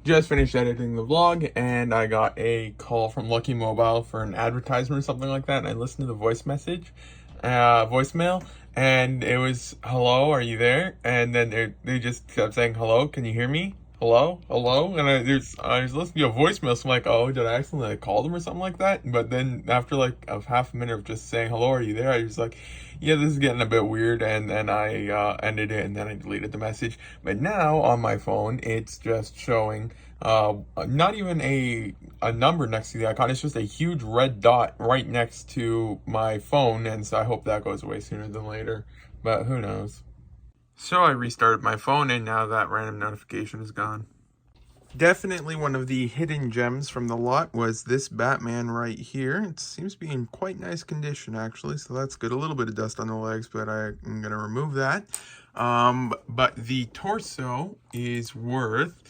Just finished editing the vlog and I got a call from Lucky Mobile for an advertisement or something like that, and I listened to the voicemail, and it was, "Hello, are you there?" And then they just kept saying, "Hello, can you hear me? Hello, hello." And I was listening to a voicemail, so I'm like, "Oh, did I accidentally call them or something like that?" But then after like a half a minute of just saying, "Hello, are you there?" I was like, "Yeah, this is getting a bit weird," and then I ended it, and then I deleted the message. But now on my phone, it's just showing not even a number next to the icon. It's just a huge red dot right next to my phone, and so I hope that goes away sooner than later, but who knows. So I restarted my phone, and now that random notification is gone. Definitely one of the hidden gems from the lot was this Batman right here. It seems to be in quite nice condition, actually, so that's good. A little bit of dust on the legs, but I'm going to remove that. But the torso is worth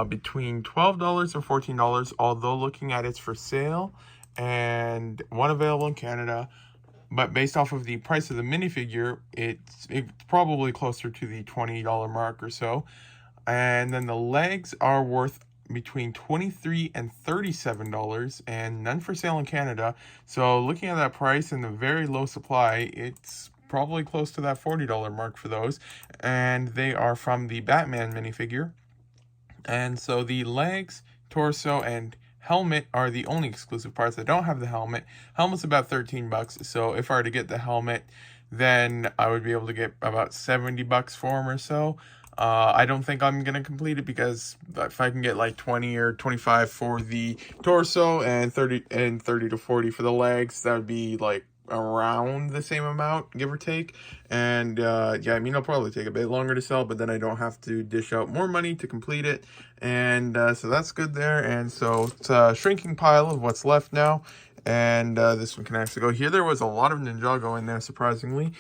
between $12 and $14, although looking at it's for sale, and one available in Canada. But based off of the price of the minifigure, it's probably closer to the $20 mark or so. And then the legs are worth between $23 and $37, and none for sale in Canada. So looking at that price and the very low supply, it's probably close to that $40 mark for those. And they are from the Batman minifigure. And so the legs, torso, and helmet are the only exclusive parts. I don't have the helmet. Helmet's about 13 bucks. So if I were to get the helmet, then I would be able to get about 70 bucks for them or so. I don't think I'm gonna complete it, because if I can get like 20 or 25 for the torso and 30 to 40 for the legs, that would be like around the same amount, give or take. And yeah, I mean, it'll probably take a bit longer to sell, but then I don't have to dish out more money to complete it. And so that's good there. And so it's a shrinking pile of what's left now, and this one can actually go here. There was a lot of Ninjago in there, surprisingly.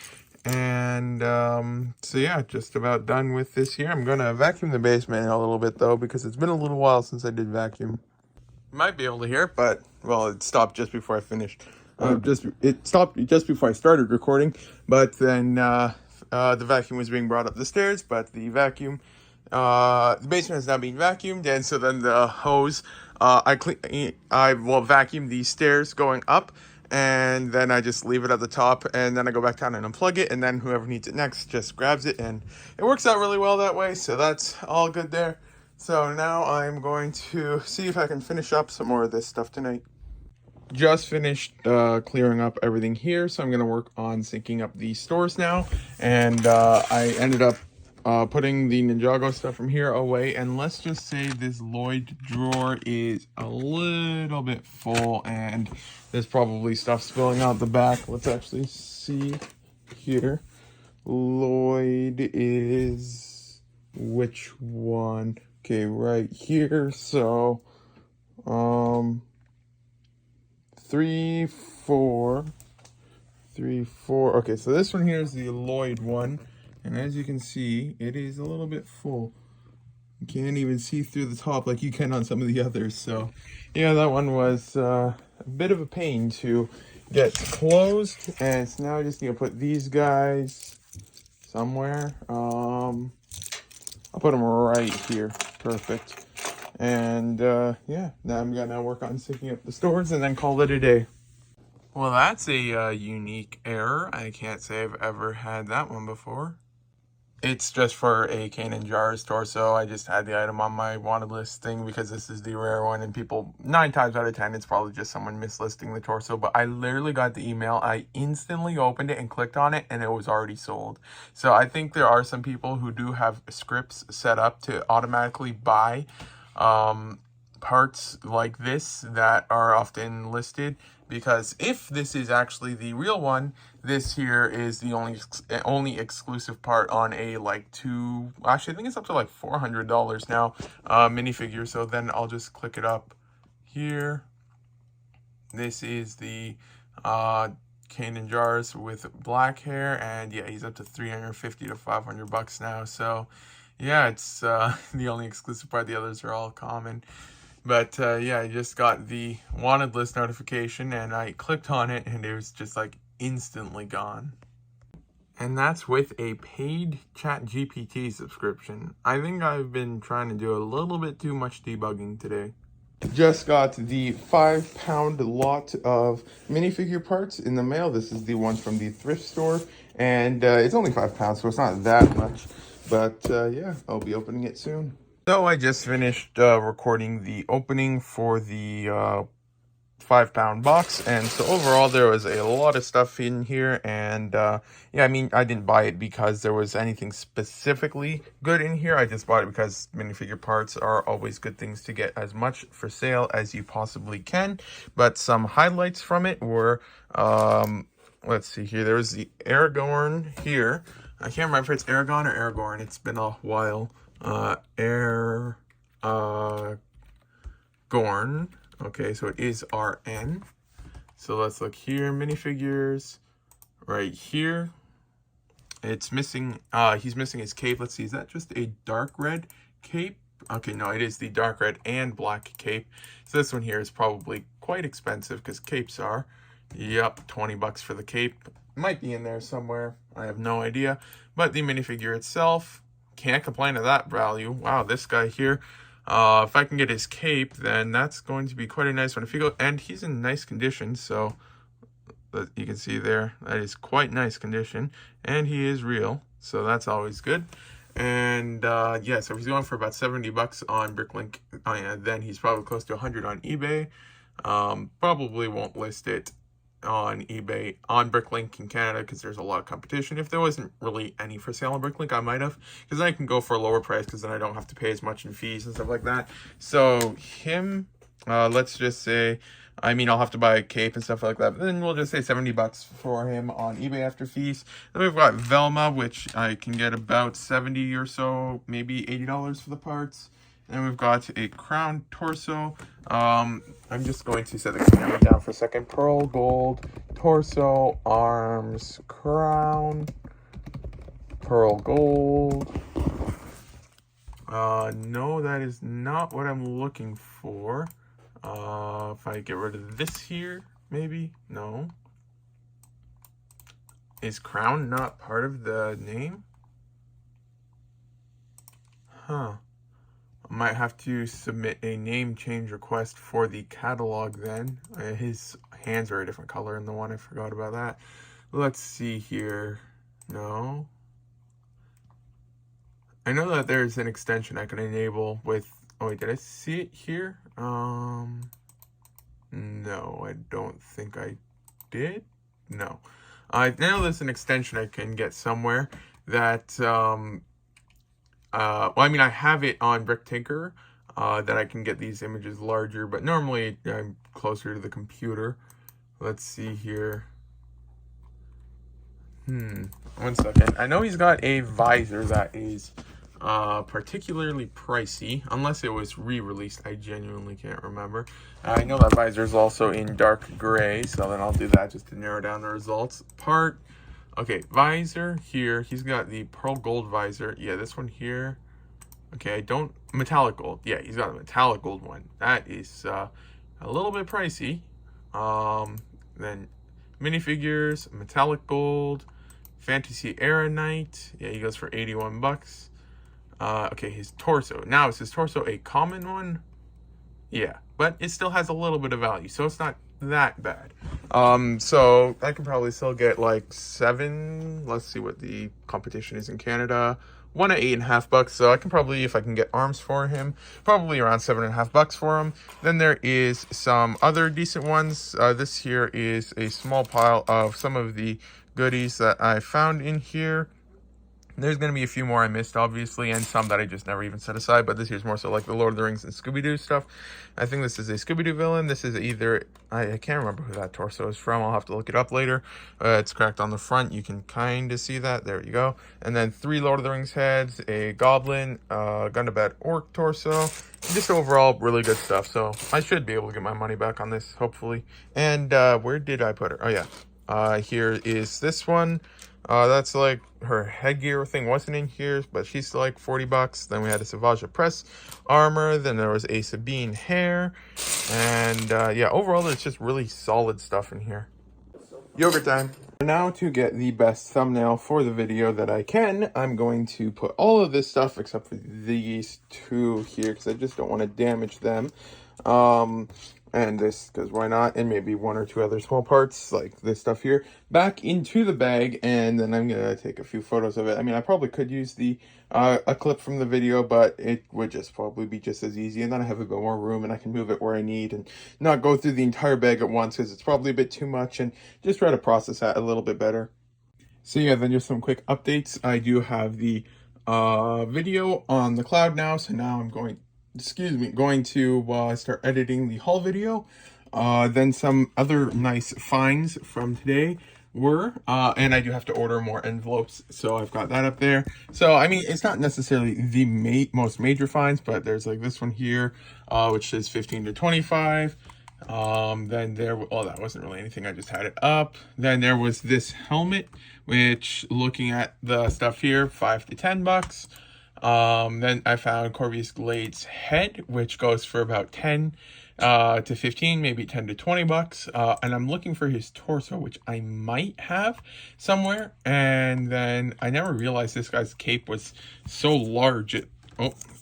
And so yeah, just about done with this here. I'm gonna vacuum the basement in a little bit though, because it's been a little while since I did vacuum. You might be able to hear it, but well, it stopped just before I finished. It stopped just before I started recording, but then the vacuum was being brought up the stairs. But the basement is now being vacuumed, and so then the hose, I will vacuum the stairs going up, and then I just leave it at the top, and then I go back down and unplug it, and then whoever needs it next just grabs it, and it works out really well that way. So that's all good there. So now I'm going to see if I can finish up some more of this stuff tonight. Just finished clearing up everything here, so I'm going to work on syncing up the stores now. And I ended up putting the Ninjago stuff from here away, and let's just say this Lloyd drawer is a little bit full, and there's probably stuff spilling out the back. Let's actually see here. Lloyd is which one? Okay, right here. So 3, 4, 3, 4. Okay, so this one here is the Lloyd one. And as you can see, it is a little bit full. You can't even see through the top like you can on some of the others. So, yeah, that one was a bit of a pain to get closed. And so now I just need to put these guys somewhere. I'll put them right here. Perfect. And, yeah, now I'm going to work on syncing up the stores and then call it a day. Well, that's a unique error. I can't say I've ever had that one before. It's just for a Kanan Jar's torso. I just had the item on my wanted list thing because this is the rare one, and people, 9 times out of 10, it's probably just someone mislisting the torso. But I literally got the email, I instantly opened it and clicked on it, and it was already sold. So I think there are some people who do have scripts set up to automatically buy parts like this that are often listed, because if this is actually the real one, this here is the only exclusive part on a actually I think it's up to like $400 now minifigure. So then I'll just click it up here. This is the Kanan Jars with black hair, and yeah, he's up to 350 to 500 bucks now. So yeah, it's the only exclusive part. The others are all common. But yeah, I just got the wanted list notification, and I clicked on it, and it was just like instantly gone. And that's with a paid ChatGPT subscription. I think I've been trying to do a little bit too much debugging today. Just got the 5-pound lot of minifigure parts in the mail. This is the one from the thrift store, and it's only 5 pounds, so it's not that much. But yeah, I'll be opening it soon. So I just finished recording the opening for the 5-pound box, and so overall there was a lot of stuff in here, and yeah, I mean, I didn't buy it because there was anything specifically good in here. I just bought it because minifigure parts are always good things to get as much for sale as you possibly can. But some highlights from it were, let's see here, there was the Aragorn here. I can't remember if it's Aragon or Aragorn, it's been a while. Gorn. Okay, so it is RN. So let's look here, minifigures, right here. It's missing, he's missing his cape. Let's see, is that just a dark red cape? Okay, no, it is the dark red and black cape. So this one here is probably quite expensive because capes are. Yep, 20 bucks for the cape. Might be in there somewhere, I have no idea. But the minifigure itself, can't complain of that value. Wow, this guy here. If I can get his cape, then that's going to be quite a nice one. If you go, and he's in nice condition, so you can see there, that is quite nice condition, and he is real, so that's always good. And yeah, so if he's going for about 70 bucks on Bricklink, then he's probably close to 100 on eBay. Probably won't list it on eBay, on Bricklink in Canada, because there's a lot of competition. If there wasn't really any for sale on Bricklink, I might have, because then I can go for a lower price, because then I don't have to pay as much in fees and stuff like that. So him, let's just say, I mean, I'll have to buy a cape and stuff like that, but then we'll just say 70 bucks for him on eBay after fees. Then we've got Velma, which I can get about 70 or so, maybe $80 for the parts. And we've got a crown torso. I'm just going to set the camera down for a second. Pearl gold, torso, arms, crown, pearl gold. No, that is not what I'm looking for. If I get rid of this here, maybe? No. Is crown not part of the name? Huh. I might have to submit a name change request for the catalog then. His hands are a different color in the one. I forgot about that. Let's see here. No. I know that there's an extension I can enable with... Oh, wait, did I see it here? No, I don't think I did. No. I know there's an extension I can get somewhere that... well, I mean, I have it on Bricktinker, that I can get these images larger, but normally I'm closer to the computer. Let's see here. 1 second. I know he's got a visor that is particularly pricey, unless it was re-released. I genuinely can't remember. I know that visor is also in dark gray, so then I'll do that just to narrow down the results. Okay, visor here. He's got the pearl gold visor. Yeah, this one here. Okay, metallic gold. Yeah, he's got a metallic gold one. That is a little bit pricey. Then minifigures, metallic gold, fantasy era night. Yeah, he goes for 81 bucks. Okay, his torso. Now, is his torso a common one? Yeah, but it still has a little bit of value, so it's not that bad. So I can probably still get like 7. Let's see what the competition is in Canada. 1 at 8.5 bucks. So I can probably, if I can get arms for him, probably around 7.5 bucks for him. Then there is some other decent ones. This here is a small pile of some of the goodies that I found in here. There's going to be a few more I missed, obviously, and some that I just never even set aside, but this here's more so like the Lord of the Rings and Scooby-Doo stuff. I think this is a Scooby-Doo villain. This is either, I can't remember who that torso is from. I'll have to look it up later. It's cracked on the front. You can kind of see that. There you go. And then 3 Lord of the Rings heads, a goblin, Gundabad orc torso. Just overall really good stuff. So I should be able to get my money back on this, hopefully. And where did I put her? Oh, yeah. Here is this one. That's like her headgear thing wasn't in here, but she's like 40 bucks. Then we had a Savage Press armor. Then there was a Sabine hair. And yeah, overall, there's just really solid stuff in here. Yogurt time. Now to get the best thumbnail for the video that I can, I'm going to put all of this stuff except for these two here because I just don't want to damage them. And this, because why not, and maybe one or two other small parts like this stuff here back into the bag, and then I'm gonna take a few photos of it. I mean, I probably could use the a clip from the video, but it would just probably be just as easy, and then I have a bit more room and I can move it where I need and not go through the entire bag at once because it's probably a bit too much, and just try to process that a little bit better. So yeah, then just some quick updates. I do have the video on the cloud now, so now I'm going to start editing the haul video. Then some other nice finds from today were, and I do have to order more envelopes, so I've got that up there. So, I mean, it's not necessarily the most major finds, but there's like this one here, which says 15 to 25. Then there, well, that wasn't really anything, I just had it up. Then there was this helmet, which, looking at the stuff here, 5 to 10 bucks. Then I found Corvius Glade's head, which goes for about 10 to 15, maybe 10 to 20 bucks. And I'm looking for his torso, which I might have somewhere. And then I never realized this guy's cape was so large.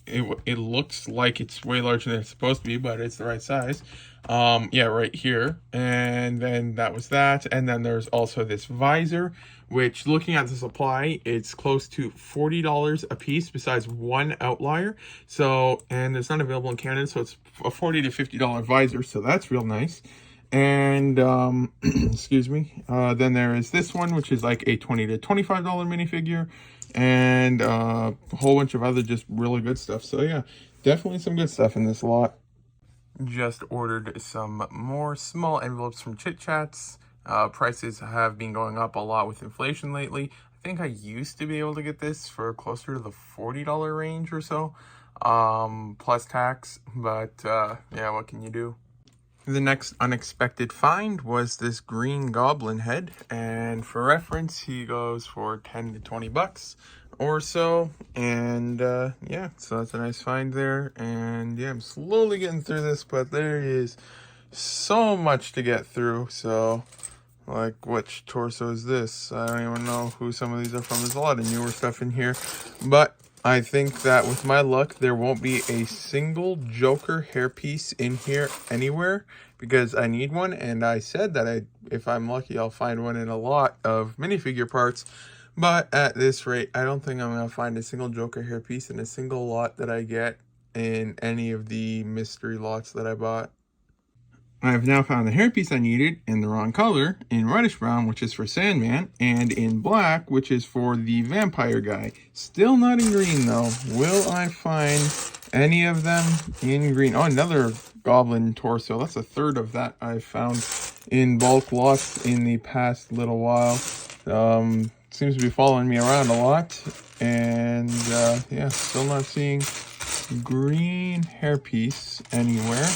It looks like it's way larger than it's supposed to be, but it's the right size. Yeah, right here. And then that was that. And then there's also this visor, which, looking at the supply, it's close to $40 a piece besides one outlier. So, and it's not available in Canada, so it's a $40 to $50 visor, so that's real nice. And excuse me, then there is this one, which is like a $20 to $25 minifigure, and a whole bunch of other just really good stuff. So yeah, definitely some good stuff in this lot. Just ordered some more small envelopes from Chit Chats. Prices have been going up a lot with inflation lately. I think I used to be able to get this for closer to the $40 range or so, plus tax, but yeah, what can you do? The next unexpected find was this green goblin head, and for reference, he goes for 10 to 20 bucks or so, and yeah, so that's a nice find there. And yeah, I'm slowly getting through this, but there is so much to get through. So, like, which torso is this? I don't even know who some of these are from. There's a lot of newer stuff in here, but I think that with my luck, there won't be a single Joker hairpiece in here anywhere, because I need one, and I said that if I'm lucky, I'll find one in a lot of minifigure parts. But at this rate, I don't think I'm going to find a single Joker hairpiece in a single lot that I get in any of the mystery lots that I bought. I have now found the hairpiece I needed in the wrong color, in reddish brown, which is for Sandman, and in black, which is for the vampire guy. Still not in green, though. Will I find any of them in green? Oh, another goblin torso. That's a third of that I've found in bulk lots in the past little while. Seems to be following me around a lot. And yeah, still not seeing green hairpiece anywhere.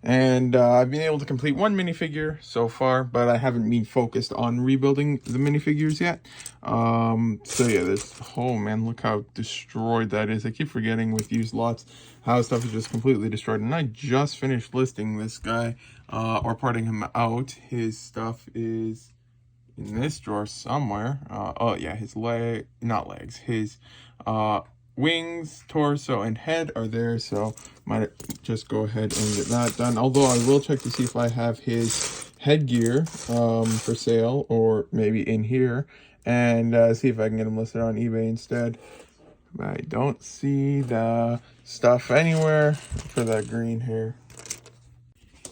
And I've been able to complete one minifigure so far, but I haven't been focused on rebuilding the minifigures yet. So yeah, there's, oh man, look how destroyed that is. I keep forgetting with used lots how stuff is just completely destroyed. And I just finished listing this guy, or parting him out. His stuff is in this drawer somewhere. Oh yeah, his his wings, torso, and head are there, so might just go ahead and get that done. Although I will check to see if I have his headgear for sale, or maybe in here, and see if I can get him listed on eBay instead. But I don't see the stuff anywhere for that green hair.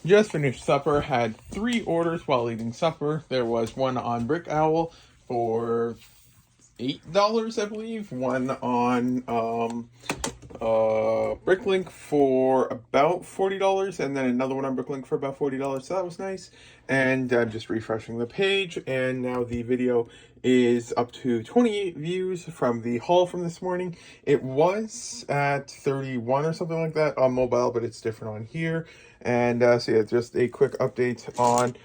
Just finished supper, had 3 orders while eating supper. There was one on Brickowl for $8, I believe. One on Bricklink for about $40, and then another one on Bricklink for about $40. So that was nice. And I'm just refreshing the page, and now the video is up to 28 views from the haul from this morning. It was at 31 or something like that on mobile, but it's different on here. And so yeah, just a quick update on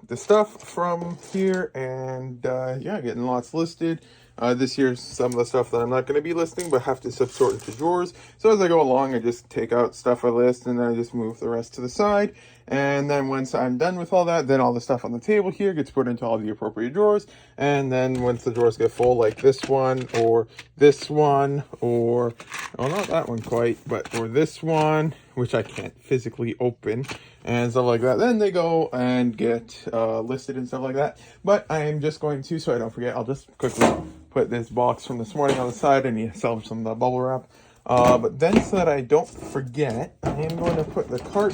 the stuff from here, and yeah, getting lots listed. This year's some of the stuff that I'm not going to be listing, but have to sort into drawers. So as I go along, I just take out stuff I list, and then I just move the rest to the side. And then once I'm done with all that, then all the stuff on the table here gets put into all the appropriate drawers. And then once the drawers get full, like this one, or this one, or, oh, not that one quite, but, or this one, which I can't physically open, and stuff like that, then they go and get listed and stuff like that. But I am just going to, so I don't forget, I'll just quickly put this box from this morning on the side. I need to salvage some of the bubble wrap. But then, so that I don't forget, I am going to put the cart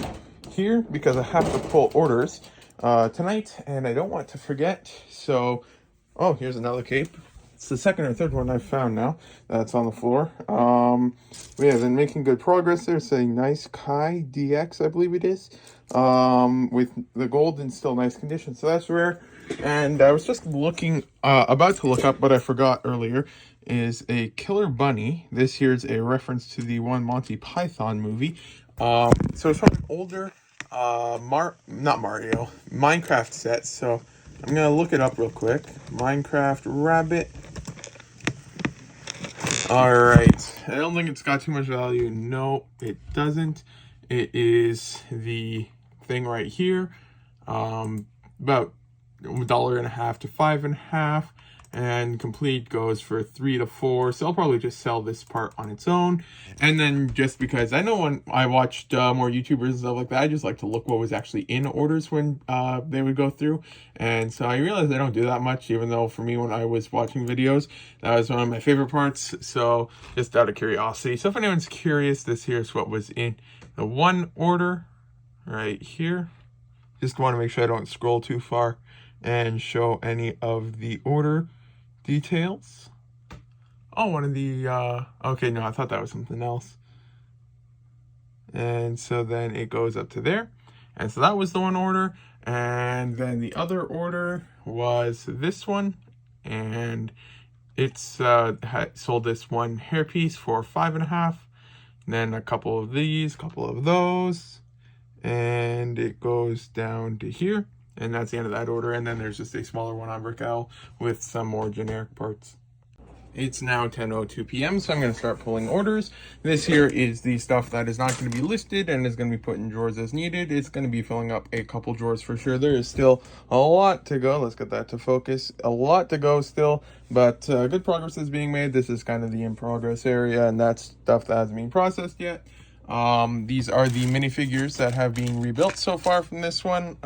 here because I have to pull orders tonight, and I don't want to forget. So, oh, here's another cape. It's the second or third one I've found now that's on the floor. We have been making good progress there. Saying nice Kai DX, I believe it is, with the gold in still nice condition. So that's rare. And I was just looking, about to look up, but I forgot earlier, is a Killer Bunny. This here is a reference to the one Monty Python movie. So it's from an older, not Mario, Minecraft set. So I'm going to look it up real quick. Minecraft Rabbit. Alright. I don't think it's got too much value. No, it doesn't. It is the thing right here. About $1.50 to $5.50. And complete goes for $3 to $4. So I'll probably just sell this part on its own. And then just because I know when I watched more YouTubers and stuff like that, I just like to look what was actually in orders when they would go through. And so I realized I don't do that much, even though for me when I was watching videos, that was one of my favorite parts. So just out of curiosity. So if anyone's curious, this here is what was in the one order right here. Just want to make sure I don't scroll too far and show any of the order details. Oh, one of the, okay, no, I thought that was something else. And so then it goes up to there. And so that was the one order. And then the other order was this one. And it's sold this one hairpiece for $5.50. Then a couple of these, couple of those. And it goes down to here. And that's the end of that order. And then there's just a smaller one on Brickowl with some more generic parts. It's now 10:02 p.m. so I'm going to start pulling orders. This here is the stuff that is not going to be listed and is going to be put in drawers as needed. It's going to be filling up a couple drawers for sure. There is still a lot to go. Let's get that to focus. A lot to go still, but good progress is being made. This is kind of the in progress area, and that's stuff that hasn't been processed yet. These are the minifigures that have been rebuilt so far from this one.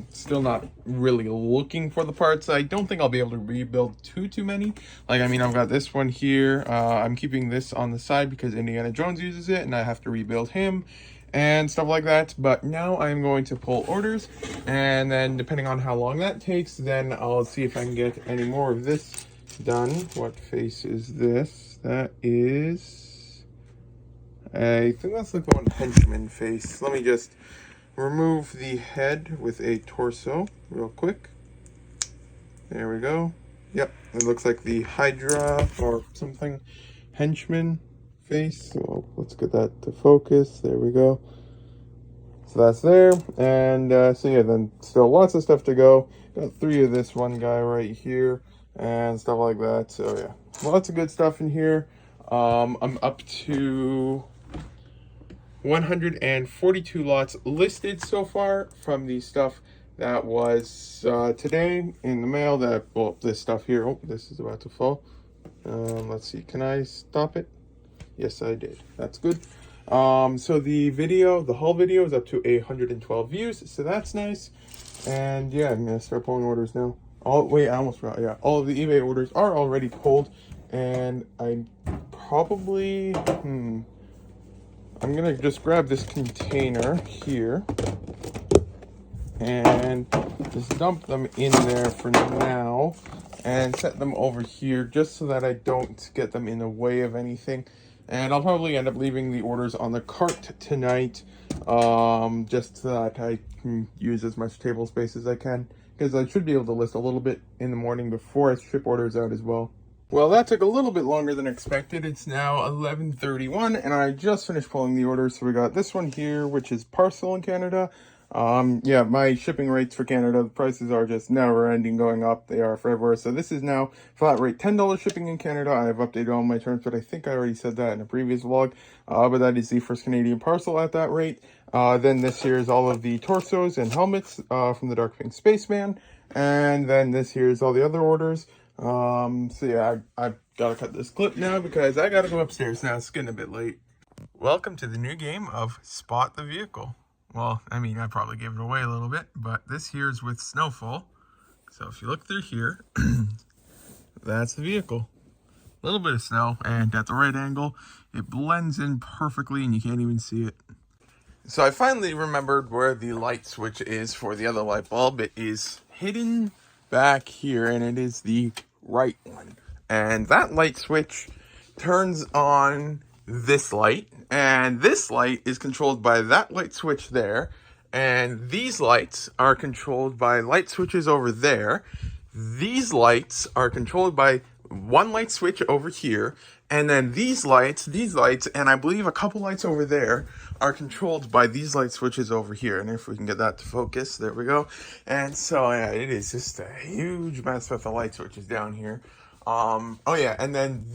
Still not really looking for the parts. I don't think I'll be able to rebuild too many. Like, I mean, I've got this one here. I'm keeping this on the side because Indiana Jones uses it and I have to rebuild him and stuff like that. But now I'm going to pull orders, and then depending on how long that takes, then I'll see if I can get any more of this done. What face is this? That is, I think that's like the one henchman face. Let me just remove the head with a torso real quick. There we go. Yep, it looks like the Hydra or something henchman face. So let's get that to focus. There we go. So that's there. And so yeah, then still lots of stuff to go. Got 3 of this one guy right here and stuff like that. So yeah, lots of good stuff in here. I'm up to 142 lots listed so far from the stuff that was today in the mail. That, well, this stuff here, oh, this is about to fall. Let's see, can I stop it? Yes, I did. That's good. So the video, the haul video is up to 112 views, so that's nice. And yeah, I'm gonna start pulling orders now. Oh wait, I almost forgot. Yeah, all of the eBay orders are already pulled, and I probably I'm gonna just grab this container here and just dump them in there for now and set them over here just so that I don't get them in the way of anything. And I'll probably end up leaving the orders on the cart tonight, just so that I can use as much table space as I can, because I should be able to list a little bit in the morning before I ship orders out as well. Well, that took a little bit longer than expected. It's now 11:31, and I just finished pulling the orders. So we got this one here, which is parcel in Canada. Yeah, my shipping rates for Canada, the prices are just never ending going up. They are forever. So this is now flat rate $10 shipping in Canada. I have updated all my terms, but I think I already said that in a previous vlog. But that is the first Canadian parcel at that rate. Then this here is all of the torsos and helmets from the Dark Pink Spaceman. And then this here is all the other orders. So yeah, I've got to cut this clip now because I got to go upstairs now. It's getting a bit late. Welcome to the new game of Spot the Vehicle. Well, I mean, I probably gave it away a little bit, but this here is with snowfall. So if you look through here, that's the vehicle. A little bit of snow, and at the right angle, it blends in perfectly and you can't even see it. So I finally remembered where the light switch is for the other light bulb. It is hidden back here, and it is the right one. And that light switch turns on this light, and this light is controlled by that light switch there, and these lights are controlled by light switches over there. These lights are controlled by one light switch over here, and then these lights, and I believe a couple lights over there are controlled by these light switches over here. And if we can get that to focus, there we go. And so yeah, it is just a huge mess with the light switches down here. Oh yeah, and then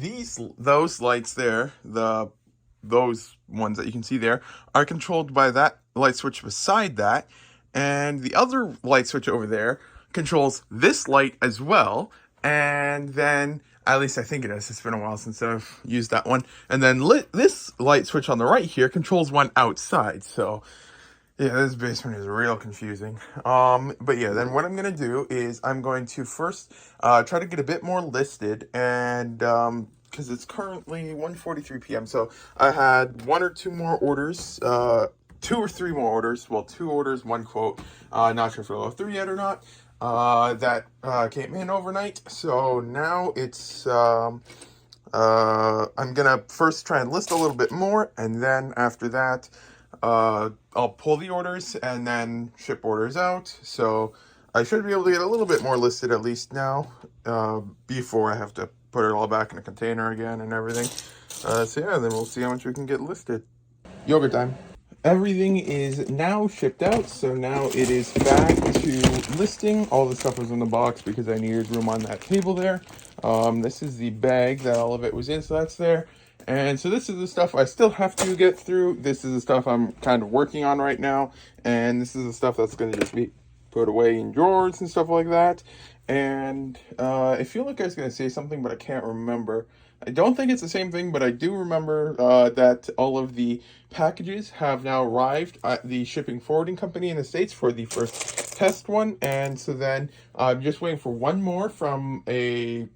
those lights there, those ones that you can see there, are controlled by that light switch beside that, and the other light switch over there controls this light as well. And then, at least I think it is, it's been a while since I've used that one. And then this light switch on the right here controls one outside. So yeah, this basement is real confusing. But yeah, then what I'm going to do is I'm going to first try to get a bit more listed, and because it's currently 1:43 p.m. So I had one or two more orders, 2 or 3 more orders. Well, 2 orders, 1 quote. Not sure if it'll go through yet or not. That came in overnight. So now it's I'm gonna first try and list a little bit more, and then after that I'll pull the orders and then ship orders out. So I should be able to get a little bit more listed at least now, before I have to put it all back in a container again and everything. So yeah, then we'll see how much we can get listed. Yogurt time. Everything is now shipped out, so now it is back to listing. All the stuff was in the box because I needed room on that table there. This is the bag that all of it was in, so that's there. And so this is the stuff I still have to get through. This is the stuff I'm kind of working on right now. And this is the stuff that's going to just be put away in drawers and stuff like that. And I feel like I was going to say something, but I can't remember. I don't think it's the same thing, but I do remember that all of the packages have now arrived at the shipping forwarding company in the States for the first test one. And so then I'm just waiting for one more from a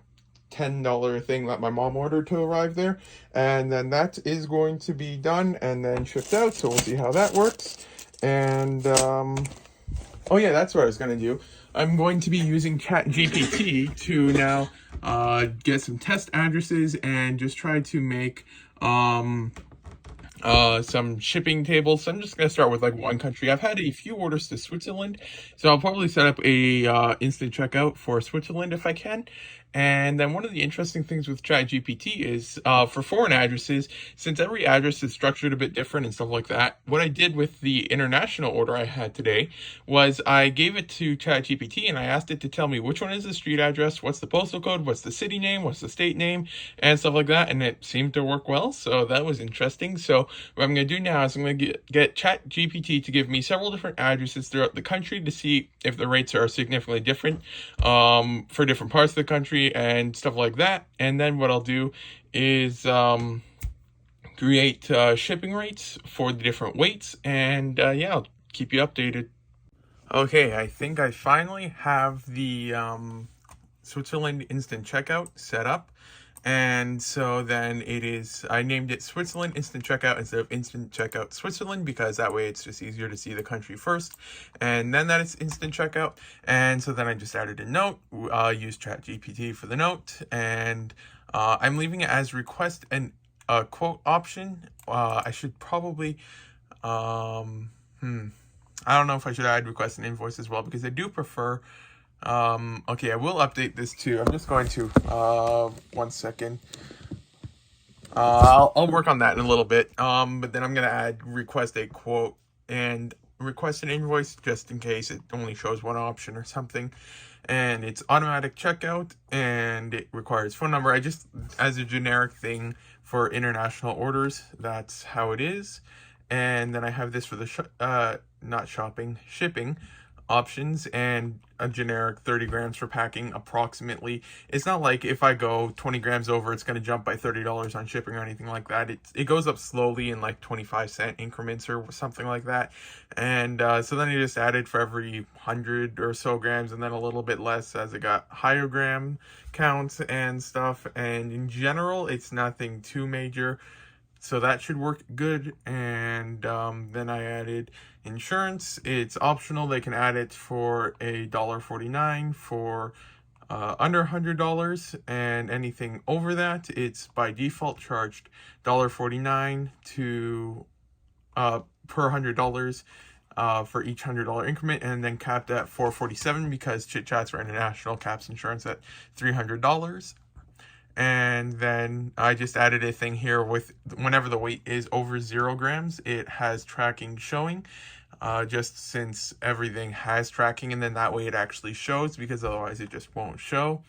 $10 thing that my mom ordered to arrive there, and then that is going to be done and then shipped out. So we'll see how that works. And oh yeah, that's what I was going to do. I'm going to be using ChatGPT to now get some test addresses and just try to make some shipping tables. So I'm just going to start with like one country. I've had a few orders to Switzerland, so I'll probably set up a instant checkout for Switzerland if I can. And then one of the interesting things with ChatGPT is for foreign addresses, since every address is structured a bit different and stuff like that, what I did with the international order I had today was I gave it to ChatGPT and I asked it to tell me which one is the street address, what's the postal code, what's the city name, what's the state name, and stuff like that. And it seemed to work well, so that was interesting. So what I'm going to do now is I'm going to get ChatGPT to give me several different addresses throughout the country to see if the rates are significantly different for different parts of the country and stuff like that. And then what I'll do is create shipping rates for the different weights, and yeah, I'll keep you updated. Okay, I think I finally have the Switzerland instant checkout set up. And so then I named it Switzerland Instant Checkout instead of Instant Checkout Switzerland, because that way it's just easier to see the country first. And then that is Instant Checkout. And so then I just added a note, use ChatGPT for the note. And I'm leaving it as request and quote option. I should probably, I don't know if I should add request and invoice as well, because I do prefer. Okay, I will update this too. I'm just going to, 1 second. I'll work on that in a little bit. But then I'm going to request a quote and request an invoice just in case it only shows one option or something. And it's automatic checkout, and it requires phone number. I just, as a generic thing for international orders, that's how it is. And then I have this for the shipping options, and a generic 30 grams for packing approximately. It's not like if I go 20 grams over, it's going to jump by $30 on shipping or anything like that. It goes up slowly in like 25-cent increments or something like that. And so then I just added for every 100 or so grams, and then a little bit less as it got higher gram counts and stuff. And in general, it's nothing too major. So that should work good. And then I added insurance. It's optional. They can add it for $1.49 for under $100, and anything over that, it's by default charged $1.49 to per $100 for each $100 increment, and then capped at $4.47 because Chit Chats for International caps insurance at $300. And then I just added a thing here with whenever the weight is over 0 grams, it has tracking showing, just since everything has tracking, and then that way it actually shows, because otherwise it just won't show.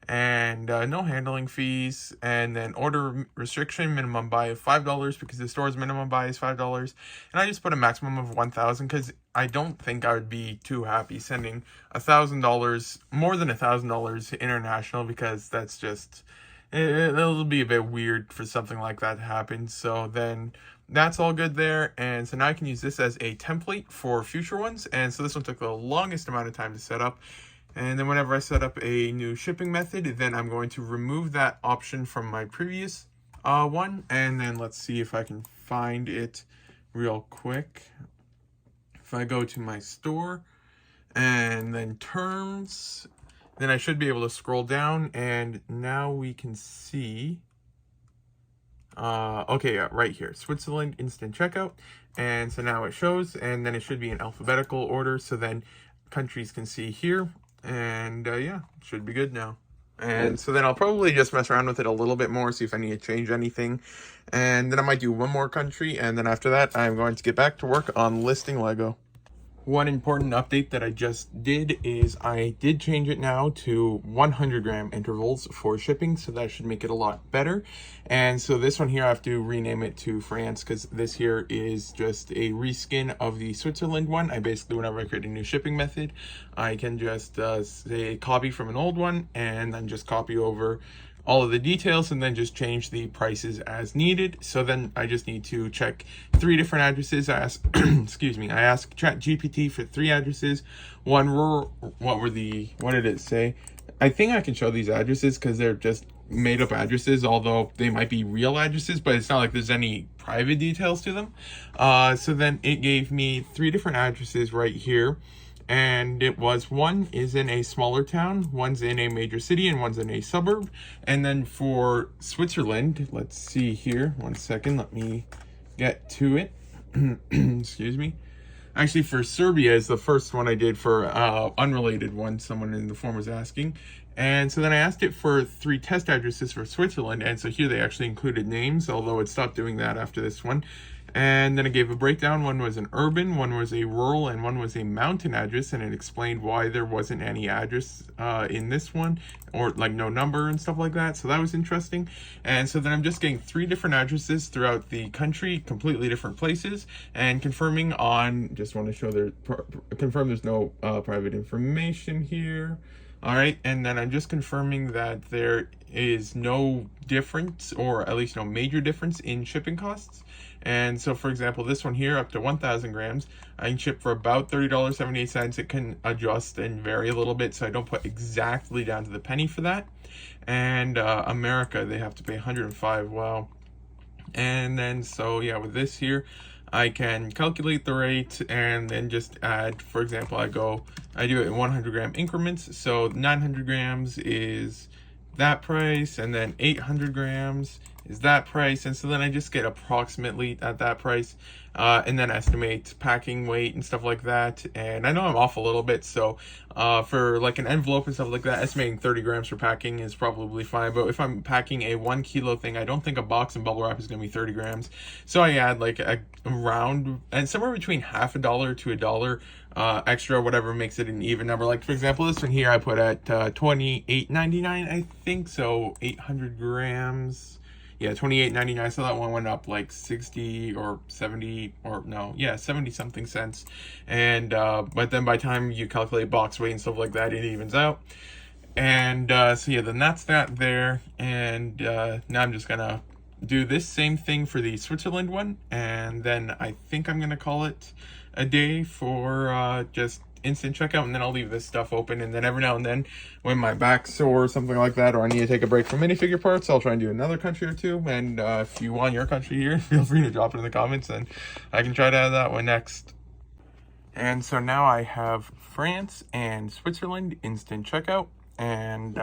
And no handling fees, and then order restriction, minimum buy of $5 because the store's minimum buy is $5. And I just put a maximum of 1,000 because I don't think I would be too happy sending $1,000, more than $1,000 international, because that's just, it'll be a bit weird for something like that to happen. So then that's all good there. And so now I can use this as a template for future ones. And so this one took the longest amount of time to set up. And then whenever I set up a new shipping method, then I'm going to remove that option from my previous one. And then let's see if I can find it real quick. If I go to my store and then terms, then I should be able to scroll down, and now we can see, okay, yeah, right here, Switzerland instant checkout. And so now it shows, and then it should be in alphabetical order, so then countries can see here. And yeah, should be good now. And so then I'll probably just mess around with it a little bit more, see if I need to change anything. And then I might do one more country, and then after that, I'm going to get back to work on listing Lego. One important update that I just did is I did change it now to 100 gram intervals for shipping, so that should make it a lot better. And so this one here, I have to rename it to France, because this here is just a reskin of the Switzerland one. I basically, whenever I create a new shipping method, I can just say copy from an old one, and then just copy over all of the details, and then just change the prices as needed. So then I just need to check 3 different addresses. I asked, excuse me, I asked ChatGPT for 3 addresses. One rural, what did it say? I think I can show these addresses because they're just made up addresses, although they might be real addresses, but it's not like there's any private details to them. So then it gave me 3 different addresses right here. And it was, one is in a smaller town, one's in a major city, and one's in a suburb. And then for Switzerland, let's see here, 1 second, let me get to it. Excuse me. Actually, for Serbia is the first one I did for unrelated one, someone in the forum was asking. And so then I asked it for 3 test addresses for Switzerland, and so here they actually included names, although it stopped doing that after this one. And then it gave a breakdown. One was an urban, one was a rural, and one was a mountain address, and it explained why there wasn't any address in this one, or like no number and stuff like that. So that was interesting. And so then I'm just getting 3 different addresses throughout the country, completely different places, and confirming on, just want to show confirm there's no private information here. All right, and then I'm just confirming that there is no difference, or at least no major difference in shipping costs. And so, for example, this one here, up to 1,000 grams, I can ship for about $30.78. It can adjust and vary a little bit, so I don't put exactly down to the penny for that. And America, they have to pay 105. Wow. And then, so yeah, with this here, I can calculate the rate and then just add, for example, I do it in 100 gram increments. So 900 grams is that price, and then 800 grams is that price, and so then I just get approximately at that price, and then estimate packing weight and stuff like that. And I know I'm off a little bit, so for like an envelope and stuff like that, estimating 30 grams for packing is probably fine. But if I'm packing a 1 kilo thing, I don't think a box and bubble wrap is going to be 30 grams. So I add like around and somewhere between half a dollar to $1 extra, whatever makes it an even number. Like for example, this one here I put at $28.99, I think, so 800 grams. Yeah, $28.99. So that one went up like 60 or 70 or no, yeah, 70 something cents. And but then by the time you calculate box weight and stuff like that, it evens out. And so yeah, then that's that there. And now I'm just gonna do this same thing for the Switzerland one, and then I think I'm gonna call it a day for just instant checkout, and then I'll leave this stuff open. And then every now and then when my back's sore or something like that, or I need to take a break from minifigure parts, I'll try and do another country or two. And if you want your country here, feel free to drop it in the comments and I can try to add that one next. And so now I have France and Switzerland instant checkout. And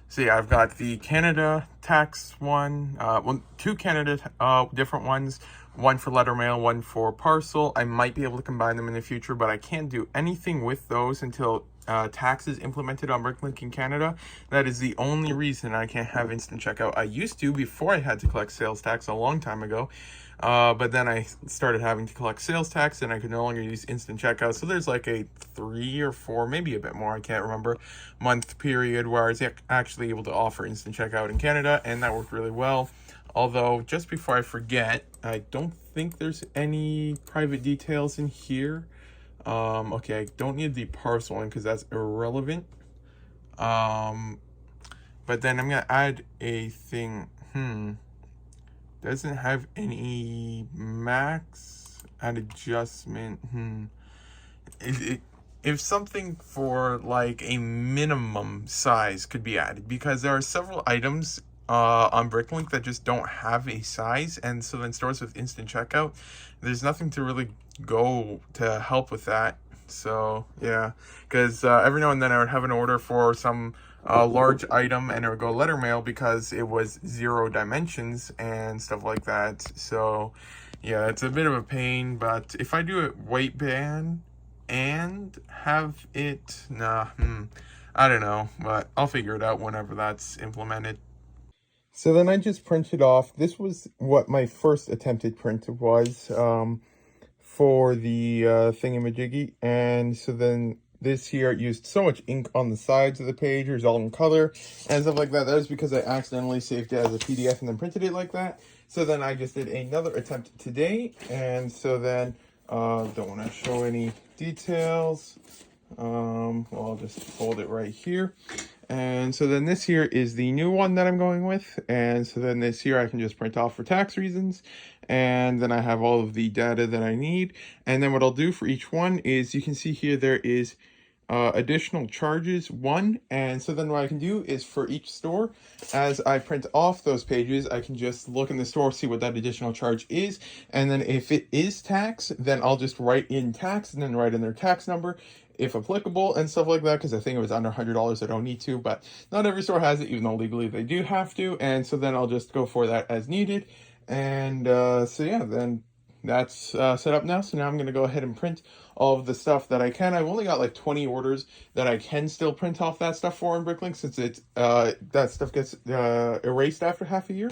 so yeah, I've got the Canada tax one, well, 2 Canada different ones, one for letter mail, one for parcel. I might be able to combine them in the future, but I can't do anything with those until tax is implemented on Bricklink in Canada. That is the only reason I can't have instant checkout. I used to before I had to collect sales tax a long time ago. But then I started having to collect sales tax and I could no longer use instant checkout. So there's like a 3 or 4, maybe a bit more, I can't remember, month period where I was actually able to offer instant checkout in Canada, and that worked really well. Although, just before I forget, I don't think there's any private details in here. Okay, I don't need the parcel one because that's irrelevant. But then I'm gonna add a thing, doesn't have any max at adjustment. If something for like a minimum size could be added, because there are several items on Bricklink that just don't have a size, and so then stores with instant checkout, there's nothing to really go to help with that. So yeah, because every now and then I would have an order for some large item and it would go letter mail because it was 0 dimensions and stuff like that. So yeah, it's a bit of a pain. But if I do it weight band and have it, I don't know, but I'll figure it out whenever that's implemented. So then I just printed off, this was what my first attempted print was for the thingamajiggy. And so then this here used so much ink on the sides of the page, it was all in color and stuff like that. That was because I accidentally saved it as a PDF and then printed it like that. So then I just did another attempt today. And so then, don't want to show any details. Well, I'll just fold it right here. And so then this here is the new one that I'm going with. And so then this here I can just print off for tax reasons. And then I have all of the data that I need. And then what I'll do for each one is, you can see here there is additional charges 1. And so then what I can do is for each store, as I print off those pages, I can just look in the store, see what that additional charge is. And then if it is tax, then I'll just write in tax and then write in their tax number, if applicable, and stuff like that, because I think it was under $100. I don't need to, but not every store has it, even though legally they do have to. And so then I'll just go for that as needed. And so yeah, then that's set up now. So now I'm going to go ahead and print all of the stuff that I can. I've only got like 20 orders that I can still print off that stuff for in Bricklink, since it's that stuff gets erased after half a year.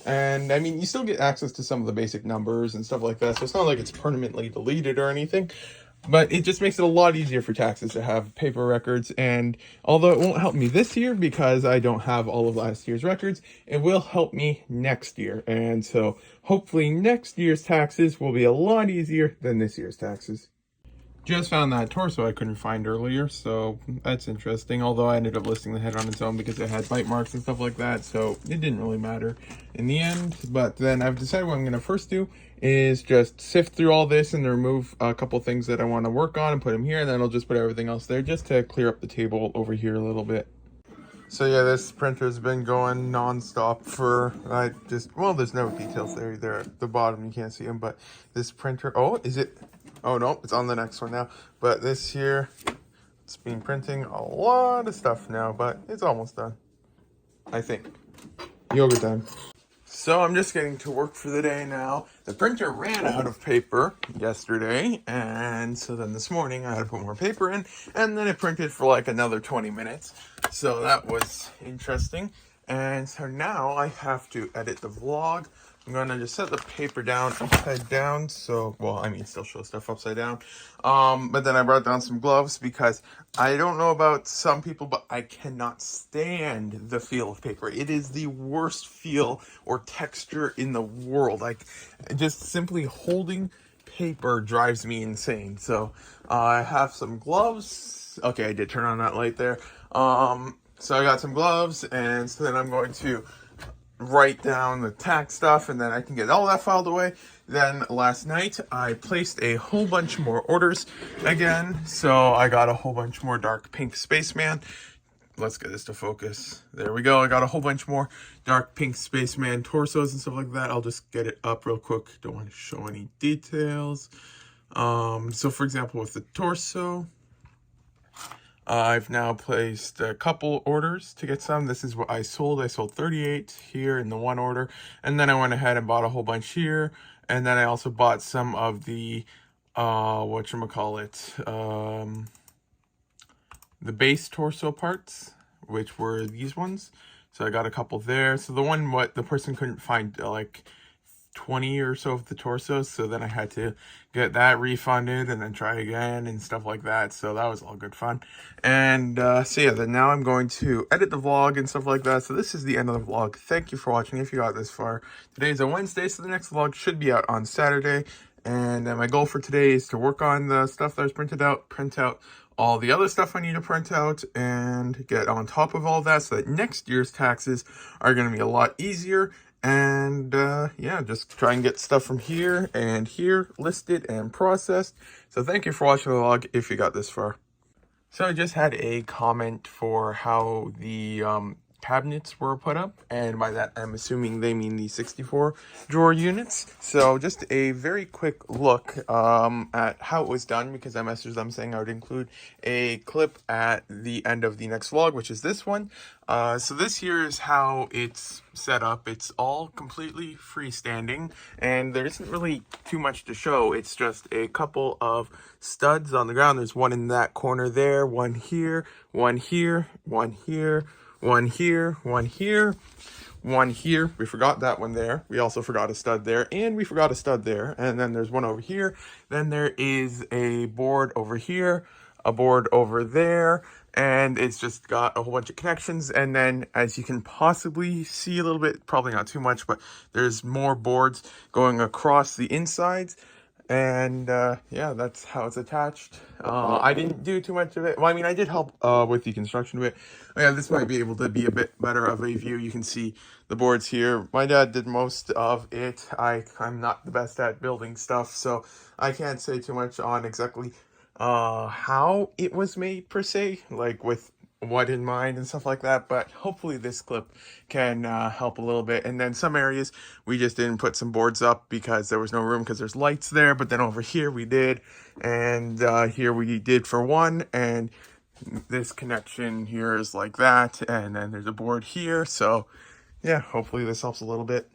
And I mean, you still get access to some of the basic numbers and stuff like that, so it's not like it's permanently deleted or anything. But it just makes it a lot easier for taxes to have paper records. And although it won't help me this year because I don't have all of last year's records, it will help me next year. And so hopefully next year's taxes will be a lot easier than this year's taxes. Just found that torso I couldn't find earlier, so that's interesting. Although I ended up listing the head on its own because it had bite marks and stuff like that, so it didn't really matter in the end. But then I've decided what I'm going to first do is just sift through all this and remove a couple things that I want to work on and put them here, and then I'll just put everything else there just to clear up the table over here a little bit. So yeah, this printer's been going non-stop for, well, there's no details there. They're at the bottom, you can't see them, but this printer, oh no, it's on the next one now. But this here, it's been printing a lot of stuff now, but it's almost done, I think. Yoga time. So I'm just getting to work for the day now. The printer ran out of paper yesterday, and so then this morning I had to put more paper in, and then it printed for like another 20 minutes. So that was interesting. And so now I have to edit the vlog. I'm gonna just set the paper down upside down. So, well, I mean, still show stuff upside down. But then I brought down some gloves because I don't know about some people, but I cannot stand the feel of paper. It is the worst feel or texture in the world. Like, just simply holding paper drives me insane. So, I have some gloves. Okay, I did turn on that light there. So I got some gloves, and so then I'm going to write down the tax stuff, and then I can get all that filed away. Then last night I placed a whole bunch more orders again. So I got a whole bunch more dark pink spaceman. Let's get this to focus. There we go. I got a whole bunch more dark pink spaceman torsos and stuff like that. I'll just get it up real quick. Don't want to show any details. So for example, with the torso, I've now placed a couple orders to get some. This is what I sold. I sold 38 here in the one order. And then I went ahead and bought a whole bunch here. And then I also bought some of the, the base torso parts, which were these ones. So I got a couple there. So the one, the person couldn't find like 20 or so of the torsos, so then I had to get that refunded and then try again and stuff like that. So that was all good fun. And so yeah, then now I'm going to edit the vlog and stuff like that. So this is the end of the vlog. Thank you for watching if you got this far. Today is a Wednesday, so the next vlog should be out on Saturday. And my goal for today is to work on the stuff that was printed out, print out all the other stuff I need to print out, and get on top of all that so that next year's taxes are going to be a lot easier. And yeah, just try and get stuff from here and here listed and processed. So thank you for watching the vlog if you got this far. So I just had a comment for how the cabinets were put up, and by that I'm assuming they mean the 64 drawer units. So just a very quick look at how it was done, because I messaged them saying I would include a clip at the end of the next vlog, which is this one. So this here is how it's set up. It's all completely freestanding, and there isn't really too much to show. It's just a couple of studs on the ground. There's one in that corner there, one here, one here, one here, one here, one here, one here. We forgot that one there. We also forgot a stud there, and we forgot a stud there. And then there's one over here. Then there is a board over here, a board over there, and it's just got a whole bunch of connections. And then, as you can possibly see a little bit, probably not too much, but there's more boards going across the insides. And yeah, that's how it's attached. I didn't do too much of it. Well, I mean, I did help with the construction of it. Yeah, this might be able to be a bit better of a view. You can see the boards here. My dad did most of it. I'm not the best at building stuff, so I can't say too much on exactly how it was made per se, like with what in mind and stuff like that, but hopefully this clip can help a little bit. And then some areas we just didn't put some boards up because there was no room, because there's lights there, but then over here we did, and here we did for one, and this connection here is like that, and then there's a board here. So yeah, hopefully this helps a little bit.